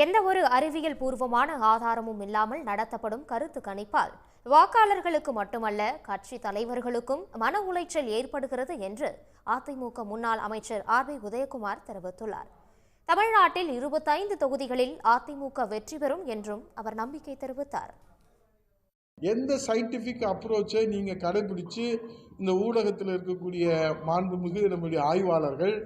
எந்த ஒரு அறிவியல் பூர்வமான ஆதாரமும் இல்லாமல் நடத்தப்படும் கருத்து கணிப்பால் வாக்காளர்களுக்கு மட்டுமல்ல கட்சி தலைவர்களுக்கும் மன உளைச்சல் ஏற்படுகிறது என்று அதிமுக முன்னாள் அமைச்சர் ஆர்.பி. உதயகுமார் தெரிவித்துள்ளார். தமிழ்நாட்டில் 25 தொகுதிகளில் அதிமுக வெற்றி பெறும் என்றும் அவர் நம்பிக்கை தெரிவித்தார். எந்த சயின்டிஃபிக் அப்ரோச்சை நீங்கள் கடைபிடிச்சு இந்த ஊடகத்தில் இருக்கக்கூடிய மாண்புமிகு நம்முடைய ஆய்வாளர்கள்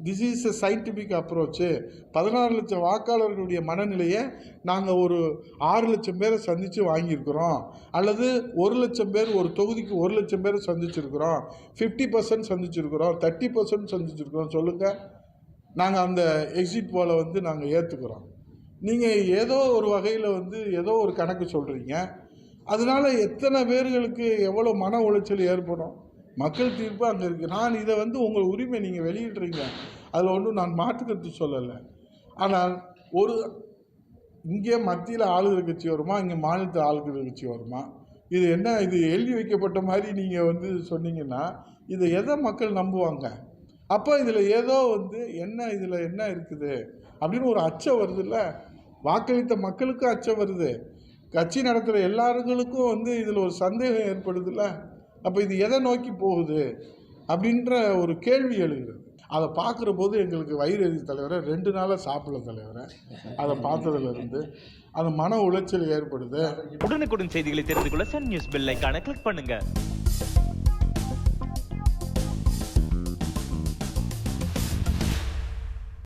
this is a scientific approach 16 லட்சம் வாக்காளர்களுடைய மனநிலையை நாங்கள் ஒரு 6 லட்சம் பேரை சந்தித்து வாங்கியிருக்கிறோம், அல்லது 1 லட்சம் பேர் ஒரு தொகுதிக்கு 1 லட்சம் பேரை சந்திச்சிருக்கிறோம், 50% சந்திச்சிருக்கிறோம், 30% சந்திச்சிருக்கிறோம், சொல்லுங்கள். நாங்கள் அந்த எக்ஸிட் போல நாங்கள் ஏற்றுக்கிறோம். நீங்கள் ஏதோ ஒரு வகையில் ஏதோ ஒரு கணக்கு சொல்கிறீங்க, அதனால் எத்தனை பேர்களுக்கு எவ்வளோ மன உளைச்சல் ஏற்படும்? மக்கள் தீர்ப்பு அங்கே இருக்குது. நான் இதை உங்கள் உரிமை நீங்கள் வெளியிடுறீங்க, அதில் ஒன்றும் நான் மாற்றுக்கருத்து சொல்லலை. ஆனால் இங்கே மத்தியில் ஆளுகிற கட்சி வருமா, இங்கே மாநிலத்தில் ஆளுகிற கட்சி வருமா? இது என்ன, இது எழுதி வைக்கப்பட்ட மாதிரி நீங்கள் சொன்னீங்கன்னா இதை எதை மக்கள் நம்புவாங்க? அப்போ இதில் ஏதோ இதில் என்ன இருக்குது அப்படின்னு ஒரு அச்சம் வருது இல்லை? வாக்களித்த மக்களுக்கும் அச்சம் வருது, கட்சி நடத்துகிற எல்லாருங்களுக்கும் இதில் ஒரு சந்தேகம் ஏற்படுதுல்ல. அப்போ இது எதை நோக்கி போகுது அப்படின்ற ஒரு கேள்வி எழுகிறது. அதை பார்க்குற போது எங்களுக்கு வயிறு எரிஞ்ச தலைவரை 2 நாளாக சாப்பிடல தலைவரை. அதை பார்த்ததுலேருந்து அந்த மன உளைச்சல் ஏற்படுது. உடனுக்குடன் செய்திகளை தெரிந்து கொள்ள சன் நியூஸ் பெல் ஐகானை கிளிக் பண்ணுங்க.